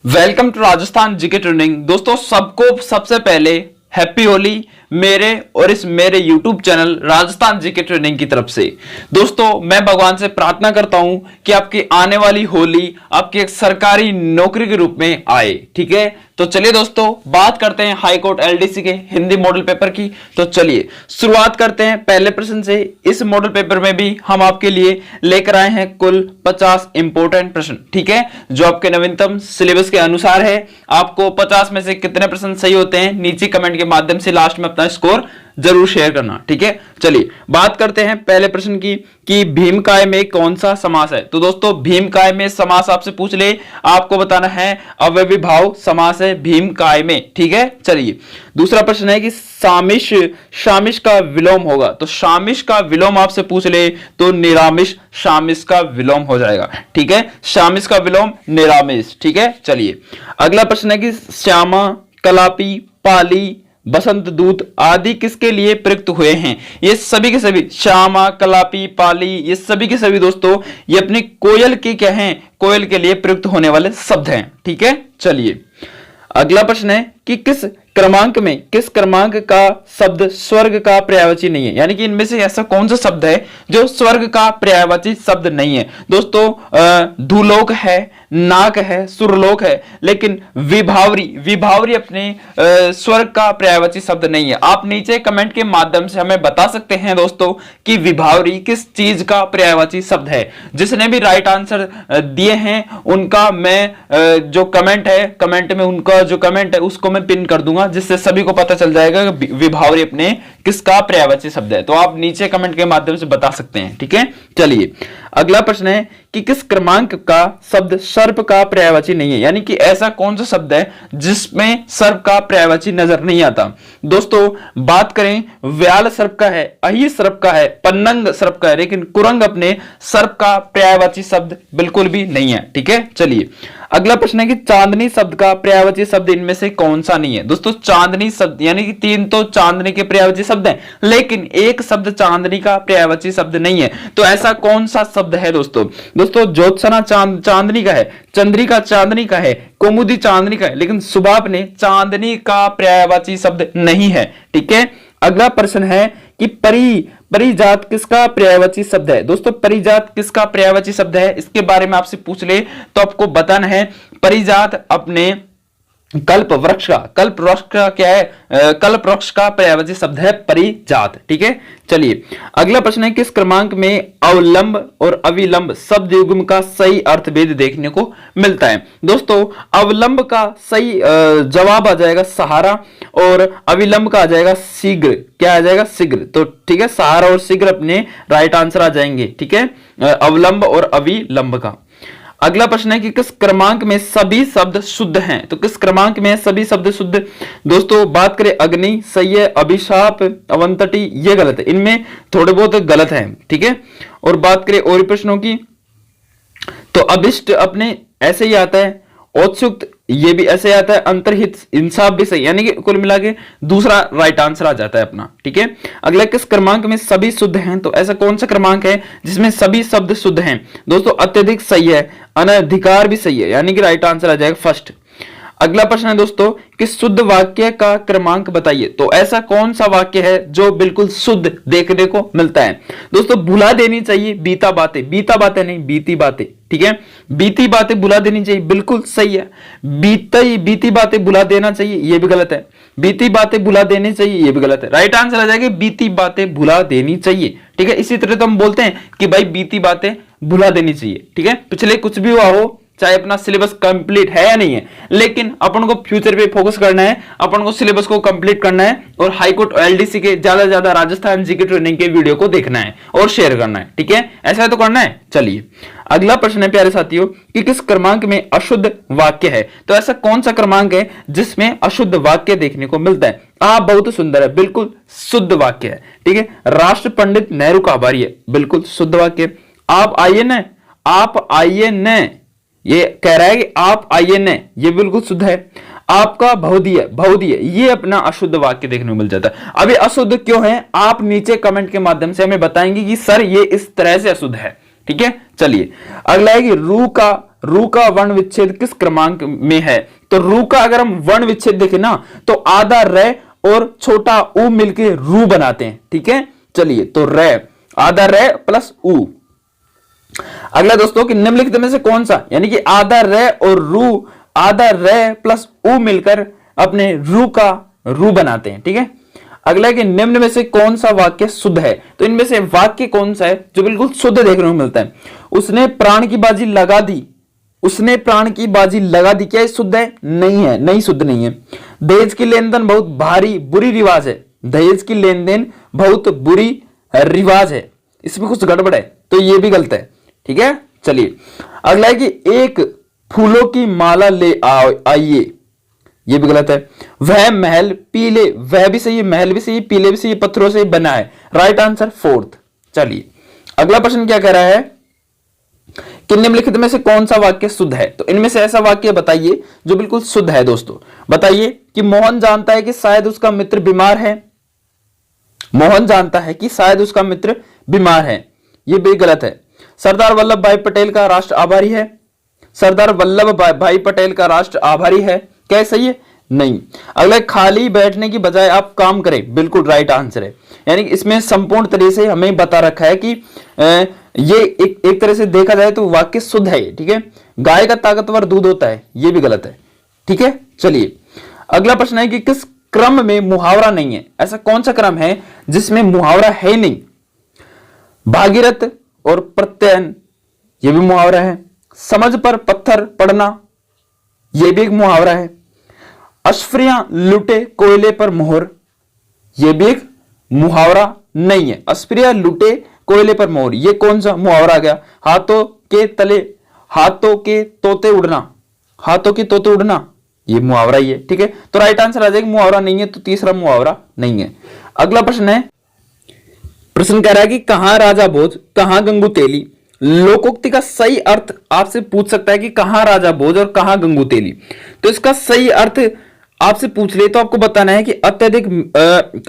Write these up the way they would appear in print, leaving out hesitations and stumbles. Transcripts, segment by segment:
Welcome to Rajasthan GK training. दोस्तों सबको सबसे पहले हैप्पी होली मेरे और इस मेरे YouTube channel Rajasthan GK training की तरफ से। दोस्तों मैं भगवान से प्रार्थना करता हूं कि आपकी आने वाली होली आपकी एक सरकारी नौकरी के रूप में आए। ठीक है, तो चलिए दोस्तों बात करते हैं हाई कोर्ट एलडीसी के हिंदी मॉडल पेपर की। तो चलिए शुरुआत करते हैं पहले प्रश्न से। इस मॉडल पेपर में भी हम आपके लिए लेकर आए हैं कुल 50 इंपोर्टेंट प्रश्न। ठीक है, जो आपके नवीनतम सिलेबस के अनुसार है। आपको 50 में से कितने प्रश्न सही होते हैं नीचे कमेंट के माध्यम से लास्ट में अपना स्कोर जरूर शेयर करना। ठीक है, चलिए बात करते हैं पहले प्रश्न की कि भीमकाय में कौन सा समास है। तो दोस्तों भीमकाय में समास आपसे पूछ ले, आपको बताना है अव्ययीभाव समास है भीमकाय में। ठीक है, चलिए दूसरा प्रश्न है कि सामिश शामिश का विलोम होगा। तो शामिश का विलोम आपसे पूछ ले तो निरामिष शामिश का विलोम हो जाएगा। ठीक है, शामिश का विलोम निरामिष। ठीक है, चलिए अगला प्रश्न है कि श्यामा कलापी पाली बसंत दूत आदि किसके लिए प्रयुक्त हुए हैं। ये सभी के सभी श्यामा कलापी पाली ये सभी के सभी दोस्तों ये अपने कोयल के क्या हैं, कोयल के लिए प्रयुक्त होने वाले शब्द हैं। ठीक है, चलिए अगला प्रश्न है कि किस क्रमांक का शब्द स्वर्ग का पर्यायवाची नहीं है। यानी कि इनमें से ऐसा कौन सा शब्द है जो स्वर्ग का पर्यायवाची शब्द नहीं है। दोस्तों धूलोक है, नाक है, सुरलोक है, लेकिन विभावरी अपने स्वर्ग का पर्यायवाची शब्द नहीं है। आप नीचे कमेंट के माध्यम से हमें बता सकते हैं दोस्तों कि विभावरी किस चीज का पर्यायवाची शब्द है। जिसने भी राइट आंसर दिए हैं उनका मैं जो कमेंट है, कमेंट में उनका जो कमेंट है उसको मैं पिन कर दूंगा, जिससे सभी को पता चल जाएगा कि विभावरी अपने किसका पर्यायवाची शब्द है। तो आप नीचे कमेंट के माध्यम से बता सकते हैं। ठीक है, चलिए अगला प्रश्न है कि किस क्रमांक का शब्द सर्प का पर्यायवाची नहीं है। यानी कि ऐसा कौन सा शब्द है जिसमें सर्प का पर्यायवाची नजर नहीं आता। दोस्तों बात करें व्याल सर्प का है, अहि सर्प का है, पन्नंग सर्प का है, लेकिन कुरंग अपने सर्प का पर्यायवाची शब्द बिल्कुल भी नहीं है। ठीक है, चलिए अगला प्रश्न है कि चांदनी शब्द का पर्यायवाची शब्द इनमें से कौन सा नहीं है। दोस्तों चांदनी शब्द यानी कि 3 तो चांदनी के पर्यायवाची शब्द हैं, लेकिन एक शब्द चांदनी का पर्यायवाची शब्द नहीं है। तो ऐसा कौन सा शब्द है दोस्तों ज्योत्सना चांदनी का है, चंद्रिका चांदनी का है, कौमुदी चांदनी का है, लेकिन सुबह अपने चांदनी का पर्यायवाची शब्द नहीं है। ठीक है, अगला प्रश्न है कि परिजात किसका पर्यायवाची शब्द है। दोस्तों परिजात किसका पर्यायवाची शब्द है इसके बारे में आपसे पूछ ले तो आपको बताना है परिजात अपने कल्प वृक्ष का क्या है, कल्प वृक्ष का पर्यायवाची शब्द है परिजात। ठीक है, चलिए अगला प्रश्न है किस क्रमांक में अवलंब और अविलंब शब्द युग्म का सही अर्थभेद देखने को मिलता है। दोस्तों अवलंब का सही जवाब आ जाएगा सहारा और अविलंब का आ जाएगा शीघ्र। क्या आ जाएगा, शीघ्र। तो ठीक है, सहारा और शीघ्र अपने राइट आंसर आ जाएंगे। ठीक है, अवलंब और अविलंब का। अगला प्रश्न है कि किस क्रमांक में सभी शब्द शुद्ध हैं। तो किस क्रमांक में सभी शब्द शुद्ध। दोस्तों बात करें अग्नि सही है, अभिशाप अवंतटी ये गलत है, इनमें थोड़े बहुत गलत है। ठीक है, और बात करें और प्रश्नों की तो अभिष्ट अपने ऐसे ही आता है, औत्सुक्त ये भी ऐसे आता है, अंतर्हित इंसाफ भी सही, यानी कि कुल मिला के दूसरा राइट आंसर आ जाता है अपना। ठीक है, अगला किस क्रमांक में सभी शुद्ध हैं। तो ऐसा कौन सा क्रमांक है जिसमें सभी शब्द शुद्ध हैं। दोस्तों अत्यधिक सही है, अनधिकार भी सही है, यानी कि राइट आंसर आ जाएगा फर्स्ट। अगला प्रश्न है दोस्तों कि शुद्ध वाक्य का क्रमांक बताइए। तो ऐसा कौन सा वाक्य है जो बिल्कुल शुद्ध देखने को मिलता है। दोस्तों भुला देनी चाहिए बीता बातें नहीं बीती बातें। ठीक है, बीती बातें भुला देनी चाहिए, बिल्कुल सही है। बीती बातें भुला देना चाहिए, ये भी गलत है। बीती बातें भुला देनी चाहिए, ये भी गलत है। राइट आंसर आ जाएगा बीती बातें भुला देनी चाहिए। ठीक है, इसी तरह तो हम बोलते हैं कि भाई बीती बातें भुला देनी चाहिए। ठीक है, पिछले कुछ भी हुआ हो, चाहे अपना सिलेबस कंप्लीट है या नहीं है, लेकिन अपन को फ्यूचर पे फोकस करना है, अपन को सिलेबस को कंप्लीट करना है और हाईकोर्ट एलडीसी के ज्यादा से ज्यादा राजस्थान जीके ट्रेनिंग के वीडियो को देखना है और शेयर करना है। ठीक है, ऐसा तो करना है। चलिए अगला प्रश्न है प्यारे साथियों कि किस क्रमांक में अशुद्ध वाक्य है। तो ऐसा कौन सा क्रमांक है जिसमें अशुद्ध वाक्य देखने को मिलता है। बहुत सुंदर है, बिल्कुल शुद्ध वाक्य है। ठीक है, राष्ट्र पंडित नेहरू का आभारी है, बिल्कुल शुद्ध वाक्य। आप आइए न ये कह रहा है कि आप आइए न, ये बिल्कुल शुद्ध है। आपका बहुधीय ये अपना अशुद्ध वाक्य देखने को मिल जाता है। अब ये अशुद्ध क्यों है आप नीचे कमेंट के माध्यम से हमें बताएंगे कि सर ये इस तरह से अशुद्ध है। ठीक है, चलिए अगला है कि रू का वर्ण विच्छेद किस क्रमांक में है। तो रू का अगर हम वर्ण विच्छेद देखें ना तो आधा रे और छोटा ऊ मिलके रू बनाते हैं। ठीक है, चलिए तो रे, आधा रे प्लस ऊ। अगला दोस्तों कि निम्नलिखित में से कौन सा, यानी कि आधा रे और रू, आधा रे प्लस ऊ मिलकर अपने रू का रू बनाते हैं। ठीक है, अगला है कि निम्न में से कौन सा वाक्य शुद्ध है। तो इनमें से वाक्य कौन सा है जो बिल्कुल शुद्ध देखने को मिलता है। उसने प्राण की बाजी लगा दी, उसने प्राण की बाजी लगा दी, क्या ये शुद्ध है? नहीं है, नहीं, शुद्ध नहीं है। दहेज की लेन देन बहुत भारी बुरी रिवाज है, दहेज की लेन देन बहुत बुरी रिवाज है, इसमें कुछ गड़बड़ है, तो ये भी गलत है। ठीक है, चलिए अगला है कि एक फूलों की माला ले आइए, ये भी गलत है। वह महल पीले, वह भी सही है, महल भी सही है, पीले भी सही है, पत्थरों से बना है, राइट आंसर फोर्थ। चलिए अगला प्रश्न क्या कह रहा है कि निम्नलिखित में से कौन सा वाक्य शुद्ध है। तो इनमें से ऐसा वाक्य बताइए जो बिल्कुल शुद्ध है। दोस्तों बताइए कि मोहन जानता है कि शायद उसका मित्र बीमार है, मोहन जानता है कि शायद उसका मित्र बीमार है, यह भी गलत है। सरदार वल्लभ भाई पटेल का राष्ट्र आभारी है, सरदार वल्लभ भाई पटेल का राष्ट्र आभारी है, क्या सही है? नहीं। अगला खाली बैठने की बजाय आप काम करें, बिल्कुल राइट आंसर है। यानी इसमें संपूर्ण तरह से हमें बता रखा है कि ये एक तरह से देखा जाए तो वाक्य शुद्ध है। ठीक है, गाय का ताकतवर दूध होता है, ये भी गलत है। ठीक है, चलिए अगला प्रश्न है कि किस क्रम में मुहावरा नहीं है। ऐसा कौन सा क्रम है जिसमें मुहावरा है नहीं? भागीरथ और प्रत्ययन, ये भी मुहावरा है। समझ पर पत्थर पड़ना, यह भी एक मुहावरा है। अश्फ्रियां लुटे कोयले पर मोहर, यह भी एक मुहावरा नहीं है। अश्फ्रियां लुटे कोयले पर मोहर, यह कौन सा मुहावरा आ गया? हाथों के तले, हाथों के तोते उड़ना, हाथों के तोते उड़ना, यह मुहावरा ही है। ठीक है, तो राइट आंसर आ जाएगा मुहावरा नहीं है, तो तीसरा मुहावरा नहीं है। अगला प्रश्न है, प्रश्न कह रहा है कि कहां राजा भोज कहां गंगू तेली। लोकोक्ति का सही अर्थ आपसे पूछ सकता है कि कहां राजा भोज और कहां गंगू तेली। तो इसका सही अर्थ आपसे पूछ ले तो आपको बताना है कि अत्यधिक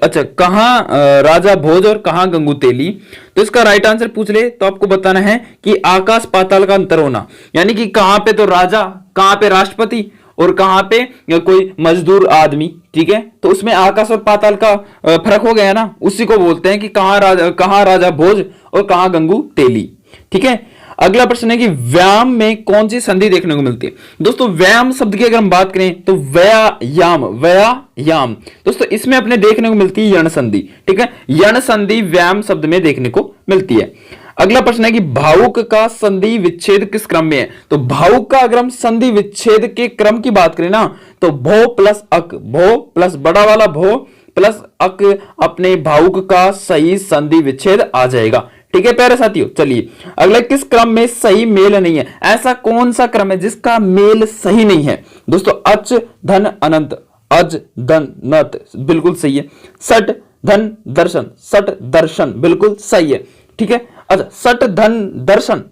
अच्छा कहां राजा भोज और कहां गंगू तेली। तो इसका राइट आंसर पूछ ले तो आपको बताना है कि आकाश पाताल का अंतर होना, यानी कि कहां पे तो राजा, कहां पे राष्ट्रपति और कहां पे कोई मजदूर आदमी। ठीक है, तो उसमें आकाश और पाताल का फर्क हो गया ना, उसी को बोलते हैं कि कहां राजा भोज और कहां गंगू तेली। ठीक है, अगला प्रश्न है कि व्यायाम में कौन सी संधि देखने को मिलती है। दोस्तों व्यायाम शब्द की अगर हम बात करें तो व्यायाम, व्यायाम दोस्तों इसमें अपने देखने को मिलती है यण संधि। ठीक है, यण संधि व्यायाम शब्द में देखने को मिलती है। अगला प्रश्न है कि भावुक का संधि विच्छेद किस क्रम में है। तो भावुक का अगर हम संधि विच्छेद के क्रम की बात करें ना तो भो प्लस अक, भो प्लस बड़ा वाला भो प्लस अक अपने भावुक का सही संधि विच्छेद आ जाएगा। ठीक है प्यारे साथियों, चलिए अगला किस क्रम में सही मेल नहीं है। ऐसा कौन सा क्रम है जिसका मेल सही नहीं है। दोस्तों अच धन अनंत, अज धन नत बिल्कुल सही है। सट धन दर्शन, सट दर्शन बिल्कुल सही है। ठीक है, अच्छा सट धन दर्शन,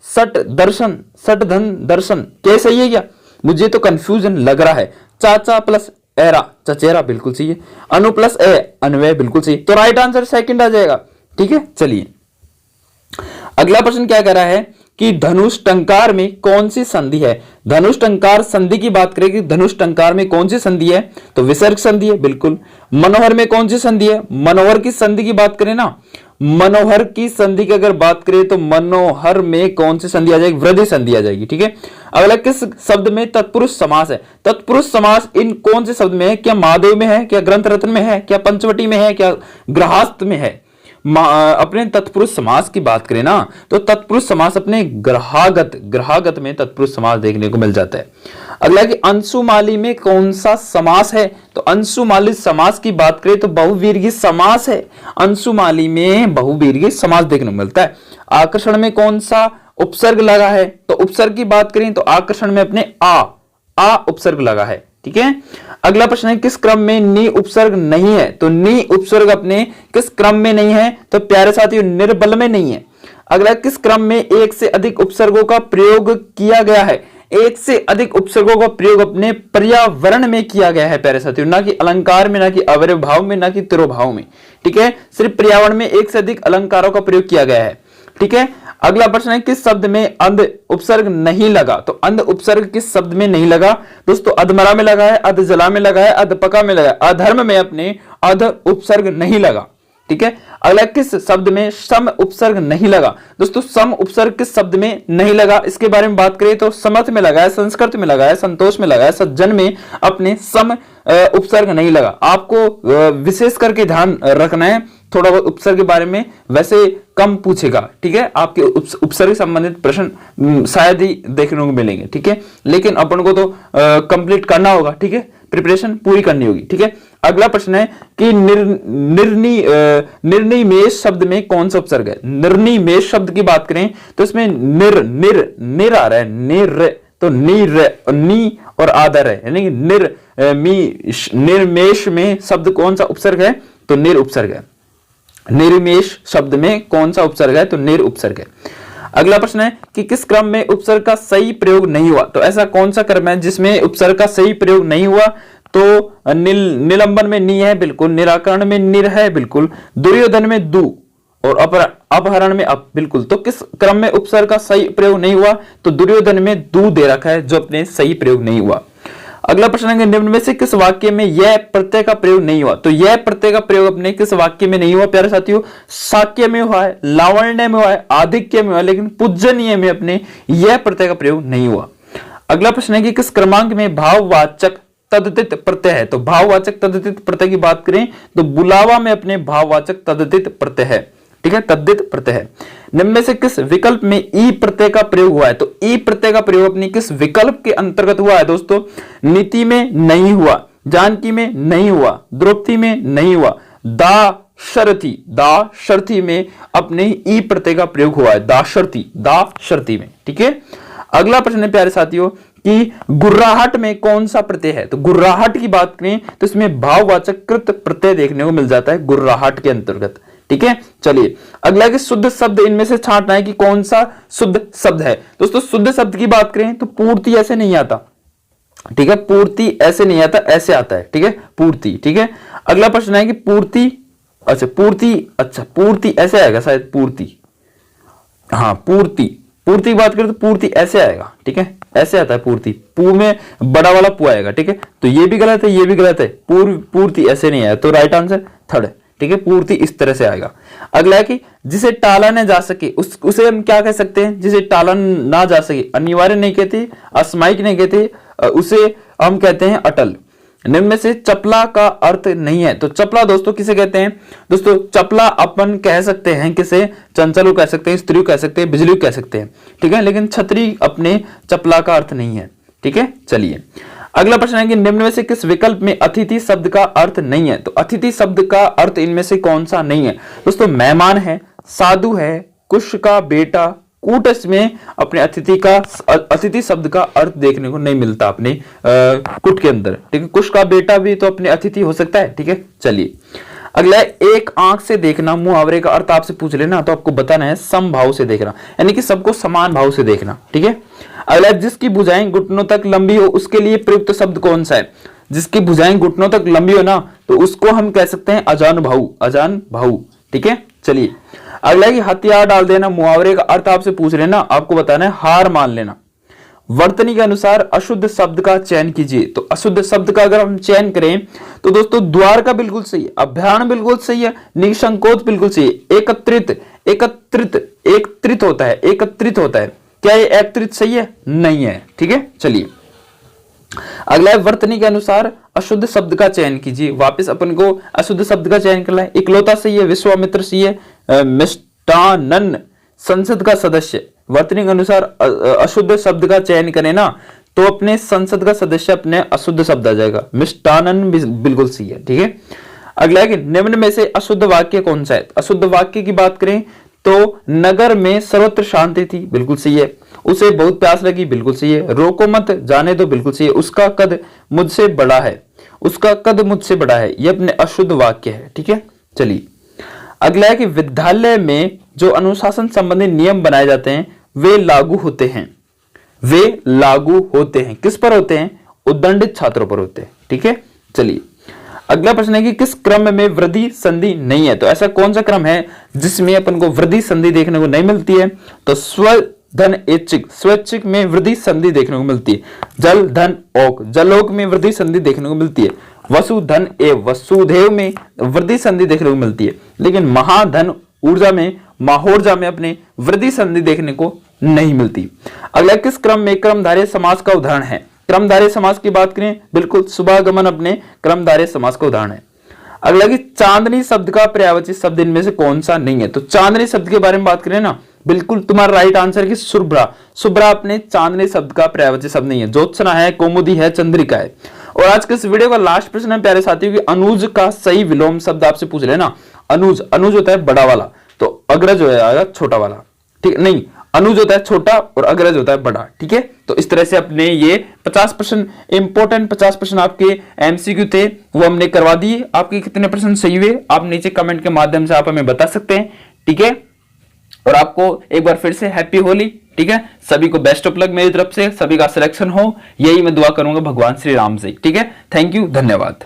सट दर्शन, सट धन दर्शन क्या सही है क्या? मुझे तो कंफ्यूजन लग रहा है। चाचा प्लस एरा, चचेरा बिल्कुल सही है। अनु प्लस ए, अन्वय बिल्कुल सही। तो राइट आंसर सेकंड आ जाएगा। ठीक है, चलिए अगला प्रश्न क्या कह रहा है कि धनुष टंकार में कौन सी संधि है। धनुष टंकार संधि की बात करें कि धनुष टंकार में कौन सी संधि है तो विसर्ग संधि है बिल्कुल। मनोहर में कौन सी संधि है, मनोहर की संधि की बात करें ना, मनोहर की संधि की अगर बात करें तो मनोहर में कौन सी संधि आ जाएगी, वृद्धि संधि आ जाएगी। ठीक है, अगला किस शब्द में तत्पुरुष समास है। तत्पुरुष समास इन कौन से शब्द में है, क्या महादेव में है, क्या ग्रंथ रत्न में है, क्या पंचवटी में है, क्या गृहस्थ में है। अपने तत्पुरुष समास की बात करें ना तो तत्पुरुष समास अपने ग्रहागत में तत्पुरुष समास देखने को मिल जाता है। अगला कि अंशुमाली में कौन सा समास है। तो अंशुमाली समास की बात करें तो बहुवीर्यी समास है। अंशुमाली में बहुवीर्यी समास देखने को मिलता है। आकर्षण में कौन सा उपसर्ग लगा है। तो उपसर्ग की बात करें तो आकर्षण में अपने आ उपसर्ग लगा है। ठीक है, अगला प्रश्न है किस क्रम में नी उपसर्ग नहीं है। तो नी उपसर्ग अपने किस क्रम में नहीं है तो प्यारे साथियों निर्बल में नहीं है। अगला किस क्रम में एक से अधिक उपसर्गों का प्रयोग किया गया है। एक से अधिक उपसर्गों का प्रयोग अपने पर्यावरण में किया गया है प्यारे साथियों, ना कि अलंकार में, ना कि अवयव भाव में, ना कि तिरोभाव में। ठीक है, सिर्फ पर्यावरण में एक से अधिक अलंकारों का प्रयोग किया गया है। ठीक है, अगला प्रश्न है किस शब्द में अंध उपसर्ग नहीं लगा? तो अंध उपसर्ग किस शब्द में नहीं लगा दोस्तों? अधमरा में लगा है, अधजला में लगा है, अधपका में लगा है, अधर्म में अपने अध उपसर्ग नहीं लगा। ठीक है, अगला किस शब्द में सम उपसर्ग नहीं लगा? दोस्तों सम उपसर्ग किस शब्द में नहीं लगा, इसके बारे में बात करें तो समर्थ में लगा है, संस्कृत में लगा है, संतोष में लगा है, सज्जन में अपने सम उपसर्ग नहीं लगा। आपको विशेष करके ध्यान रखना है, थोड़ा बहुत उपसर्ग के बारे में वैसे कम पूछेगा। ठीक है, आपके उपसर्ग संबंधित प्रश्न शायद ही देखने को मिलेंगे। ठीक है, लेकिन अपन को तो कंप्लीट करना होगा। ठीक है, प्रिपरेशन पूरी करनी होगी। ठीक है, अगला प्रश्न है कि निर्निमेष शब्द में कौन सा उपसर्ग है? निर्निमेष शब्द की बात करें तो इसमें निर आ रहा है, निर, तो नी और आदर है, यानी निर्मेष में शब्द कौन सा उपसर्ग है? तो निर उपसर्ग है। निर्मेष शब्द में कौन सा उपसर्ग है? तो निर उपसर्ग है। अगला प्रश्न है कि किस क्रम में उपसर्ग का सही प्रयोग नहीं हुआ? तो ऐसा कौन सा क्रम है जिसमें उपसर्ग का सही प्रयोग नहीं हुआ? तो निलंबन में नी है बिल्कुल, निराकरण में निर है बिल्कुल, दुर्योधन में दू और अपहरण में अप बिल्कुल। तो किस क्रम में उपसर्ग का सही प्रयोग नहीं हुआ? तो दुर्योधन में दू दे रखा है जो अपने सही प्रयोग नहीं हुआ। अगला प्रश्न है निम्न में से किस वाक्य में यह प्रत्यय का प्रयोग नहीं हुआ? तो यह प्रत्यय का प्रयोग अपने किस वाक्य में नहीं हुआ प्यारे साथियों? साक्य में हुआ है, लावण्य में हुआ है, आधिक्य में हुआ है, लेकिन पूजनीय में अपने यह प्रत्यय का प्रयोग नहीं हुआ। अगला प्रश्न है कि किस क्रमांक में भाववाचक तद्धित प्रत्यय है? तो भाववाचक तद्धित प्रत्यय की बात करें तो बुलावा में अपने भाववाचक तद्धित प्रत्यय है। ठीक है, तद्धित प्रत्यय है। निम्न में से किस विकल्प में ई प्रत्यय का प्रयोग हुआ है? तो ई प्रत्यय का प्रयोग अपनी किस विकल्प के अंतर्गत हुआ है दोस्तों? नीति में नहीं हुआ, जानकी में नहीं हुआ, द्रौपदी में नहीं हुआ, दाशरथी में अपने ई प्रत्यय का प्रयोग हुआ है, दाशरथी में। ठीक है, अगला प्रश्न है प्यारे साथियों कि गुर्राहट में कौन सा प्रत्यय है? तो गुर्राहट की बात करें तो इसमें भाववाचक कृत प्रत्यय देखने को मिल जाता है गुर्राहट के अंतर्गत। ठीक है, चलिए अगला कि शुद्ध शब्द इनमें से छांटना है कि कौन सा शुद्ध शब्द है। दोस्तों शुद्ध शब्द की बात करें तो पूर्ति ऐसे नहीं आता। ठीक है, पूर्ति ऐसे नहीं आता, ऐसे आता है। ठीक है, पूर्ति। ठीक है, अगला प्रश्न है कि पूर्ति ऐसे आएगा शायद, पूर्ति। हाँ, पूर्ति की बात करें तो पूर्ति ऐसे आएगा। ठीक है, ऐसे आता है पूर्ति, पू में बड़ा वाला पू आएगा। ठीक है, तो ये भी गलत है, ये भी गलत है, पूर्ति ऐसे नहीं आया, तो राइट आंसर थर्ड। ठीक है, पूर्ति इस तरह से आएगा। अगला है कि जिसे टाला न जा सके उसे हम क्या कह सकते हैं? जिसे टाला ना जा सके, अनिवार्य नहीं कहते, असामयिक नहीं कहते, उसे हम कहते हैं अटल। निम्न में से चपला का अर्थ नहीं है। तो चपला दोस्तों किसे कहते हैं? दोस्तों चपला अपन कह सकते हैं किसे? चंचल को कह सकते हैं, स्त्री को कह सकते हैं, बिजली को कह सकते हैं। ठीक है, लेकिन छतरी अपने चपला का अर्थ नहीं है। ठीक है, चलिए अगला प्रश्न है कि निम्न में से किस विकल्प में अतिथि शब्द का अर्थ नहीं है? तो अतिथि शब्द का अर्थ इनमें से कौन सा नहीं है? दोस्तों मेहमान है, साधु है, कुश का बेटा, कूटस्थ में अपने अतिथि शब्द का अर्थ देखने को नहीं मिलता अपने कुट के अंदर। ठीक है, कुश का बेटा भी तो अपने अतिथि हो सकता है। ठीक है, चलिए अगला एक आंख से देखना, मुहावरे का अर्थ आपसे पूछ लेना तो आपको बताना है समभाव से देखना, यानी कि सबको समान भाव से देखना। ठीक है, अगला जिसकी भुजाएं घुटनों तक लंबी हो उसके लिए प्रयुक्त शब्द कौन सा है? जिसकी भुजाएं घुटनों तक लंबी हो ना तो उसको हम कह सकते हैं अजान भाऊ। ठीक है, चलिए अगला कि हथियार डाल देना, मुहावरे का अर्थ आपसे पूछ लेना, आपको बताना है हार मान लेना। वर्तनी के अनुसार अशुद्ध शब्द का चयन कीजिए। तो अशुद्ध शब्द का अगर हम चयन करें तो दोस्तों द्वार का बिल्कुल सही है, अभ्यान बिल्कुल सही है, निसंकोच बिल्कुल सही है, एकत्रित होता है। क्या ये एकत्रित सही है? नहीं है। ठीक है, चलिए अगला है वर्तनी के अनुसार अशुद्ध शब्द का चयन कीजिए। वापस अपन को अशुद्ध शब्द का चयन करना है। इकलौता सही है, विश्वामित्र सही है, मिष्टानन संसद का सदस्य। वर्तनी के अनुसार अशुद्ध शब्द का चयन करें ना तो अपने संसद का सदस्य अपने अशुद्ध शब्द आ जाएगा, मिष्टानन बिल्कुल सही है। ठीक है, अगला है कि निम्न में से अशुद्ध वाक्य कौन सा है? अशुद्ध वाक्य की बात करें तो नगर में सर्वत्र शांति थी, बिल्कुल सही है। उसे बहुत प्यास लगी, बिल्कुल सही है। रोको मत जाने दो, बिल्कुल सही है। उसका कद मुझसे बड़ा है, यह अपने अशुद्ध वाक्य है। ठीक है, चलिए अगला है कि विद्यालय में जो अनुशासन संबंधी नियम बनाए जाते हैं वे लागू होते हैं। किस पर होते हैं? उद्दंडित छात्रों पर होते हैं। ठीक है, चलिए अगला प्रश्न है कि किस क्रम में वृद्धि संधि नहीं है? तो ऐसा कौन सा क्रम है जिसमें अपन को वृद्धि संधि देखने को नहीं मिलती है? तो स्व धन ऐच्छिक, स्वैच्छिक में वृद्धि संधि देखने को मिलती है। जल धन ओक, जलोक में वृद्धि संधि देखने को मिलती है। वसु धन एव, वसुधैव में वृद्धि संधि देखने को मिलती है। लेकिन महाधन ऊर्जा में, माहोर्जा में अपने वृद्धि संधि देखने को नहीं मिलती। अगला किस क्रम में क्रमधारय समास का उदाहरण है? क्रमधारय समास की बात करें, बिल्कुल शुभागमन अपने क्रमधारय समास का उदाहरण है। अगला कि चांदनी शब्द का पर्यायवाची शब्द इनमें से कौन सा नहीं है? तो चांदनी शब्द के बारे में बात करें ना, बिल्कुल तुम्हारा राइट आंसर कि शुभ्रा। शुभ्रा अपने चांदनी शब्द का पर्यायवाची शब्द नहीं है। ज्योत्सना है, कौमुदी है, चंद्रिका है। और आज के इस वीडियो का लास्ट प्रश्न है प्यारे साथियों कि अनुज का सही विलोम शब्द आपसे पूछ लेना। अनुज, अनुज होता है बड़ा वाला, तो अग्रज हो जाएगा छोटा वाला। ठीक नहीं, अनुज होता है छोटा और अग्रज होता है बड़ा। ठीक है, तो इस तरह से अपने ये 50% इंपॉर्टेंट 50 प्रश्न आपके एमसीक्यू थे वो हमने करवा दिए। आपके कितने प्रश्न सही हुए आप नीचे कमेंट के माध्यम से आप हमें बता सकते हैं। ठीक है, और आपको एक बार फिर से हैप्पी होली। ठीक है, सभी को बेस्ट ऑफ लक मेरी तरफ से, सभी का सिलेक्शन हो यही मैं दुआ करूंगा भगवान श्री राम से। ठीक है, थैंक यू, धन्यवाद।